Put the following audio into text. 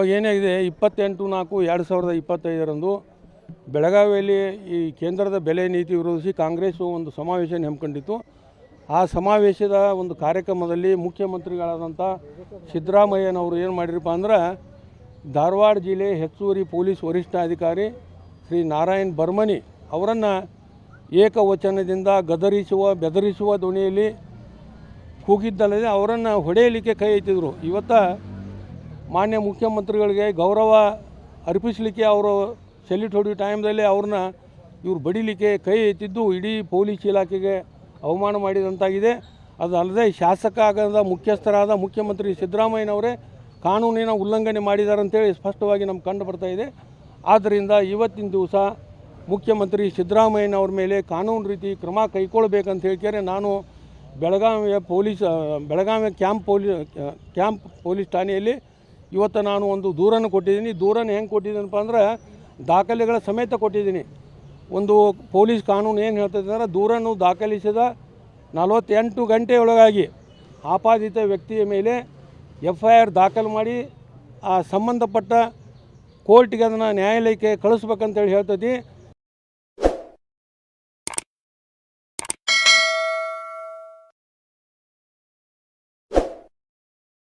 ಇವಾಗ ಏನಾಗಿದೆ 28/4/2025 ಬೆಳಗಾವಿಯಲ್ಲಿ ಈ ಕೇಂದ್ರದ ಬೆಲೆ ನೀತಿ ವಿರೋಧಿಸಿ ಕಾಂಗ್ರೆಸ್ಸು ಒಂದು ಸಮಾವೇಶ ಹಮ್ಮಿಕೊಂಡಿತ್ತು. ಆ ಸಮಾವೇಶದ ಒಂದು ಕಾರ್ಯಕ್ರಮದಲ್ಲಿ ಮುಖ್ಯಮಂತ್ರಿಗಳಾದಂಥ ಸಿದ್ದರಾಮಯ್ಯನವರು ಏನು ಮಾಡಿರಪ್ಪ ಅಂದ್ರೆ ಧಾರವಾಡ ಜಿಲ್ಲೆ ಹೆಚ್ಚುವರಿ ಪೊಲೀಸ್ ವರಿಷ್ಠಾಧಿಕಾರಿ ಶ್ರೀ ನಾರಾಯಣ್ ಬರ್ಮನಿ ಅವರನ್ನು ಏಕವಚನದಿಂದ ಗದರಿಸುವ ಬೆದರಿಸುವ ಧ್ವನಿಯಲ್ಲಿ ಕೂಗಿದ್ದಲ್ಲದೆ ಅವರನ್ನು ಹೊಡೆಯಲಿಕ್ಕೆ ಕೈ ಎತ್ತಿದರು. ಇವತ್ತು ಮಾನ್ಯ ಮುಖ್ಯಮಂತ್ರಿಗಳಿಗೆ ಗೌರವ ಅರ್ಪಿಸಲಿಕ್ಕೆ ಅವರು ಸೆಲ್ಯೂಟ್ ಹೊಡೆಯೋ ಟೈಮ್ದಲ್ಲಿ ಅವ್ರನ್ನ ಇವ್ರು ಬಡಿಲಿಕ್ಕೆ ಕೈ ಎತ್ತಿದ್ದು ಇಡೀ ಪೊಲೀಸ್ ಇಲಾಖೆಗೆ ಅವಮಾನ ಮಾಡಿದಂತಾಗಿದೆ. ಅದಲ್ಲದೆ ಶಾಸಕ ಆಗದ ಮುಖ್ಯಸ್ಥರಾದ ಮುಖ್ಯಮಂತ್ರಿ ಸಿದ್ದರಾಮಯ್ಯನವರೇ ಕಾನೂನಿನ ಉಲ್ಲಂಘನೆ ಮಾಡಿದ್ದಾರೆ ಅಂತೇಳಿ ಸ್ಪಷ್ಟವಾಗಿ ನಮ್ಗೆ ಕಂಡು ಬರ್ತಾಯಿದೆ. ಆದ್ದರಿಂದ ಇವತ್ತಿನ ದಿವಸ ಮುಖ್ಯಮಂತ್ರಿ ಸಿದ್ದರಾಮಯ್ಯನವ್ರ ಮೇಲೆ ಕಾನೂನು ರೀತಿ ಕ್ರಮ ಕೈಗೊಳ್ಳಬೇಕಂತ ಹೇಳ್ತಾರೆ. ನಾನು ಬೆಳಗಾವಿಯ ಕ್ಯಾಂಪ್ ಪೊಲೀಸ್ ಠಾಣೆಯಲ್ಲಿ ಇವತ್ತು ನಾನು ಒಂದು ದೂರನ್ನು ಕೊಟ್ಟಿದ್ದೀನಿ. ದೂರನ್ನು ಹೆಂಗೆ ಕೊಟ್ಟಿದ್ದೀನಪ್ಪ ಅಂದ್ರೆ ದಾಖಲೆಗಳ ಸಮೇತ ಕೊಟ್ಟಿದ್ದೀನಿ. ಒಂದು ಪೊಲೀಸ್ ಕಾನೂನು ಏನು ಹೇಳ್ತದೆ ಅಂದರೆ ದೂರನ್ನು ದಾಖಲಿಸಿದ 48 ಗಂಟೆಯೊಳಗಾಗಿ ಆಪಾದಿತ ವ್ಯಕ್ತಿಯ ಮೇಲೆ FIR ದಾಖಲು ಮಾಡಿ ಆ ಸಂಬಂಧಪಟ್ಟ ಕೋರ್ಟಿಗೆ ಅದನ್ನು ನ್ಯಾಯಾಲಯಕ್ಕೆ ಕಳಿಸ್ಬೇಕಂತೇಳಿ ಹೇಳ್ತದೆ.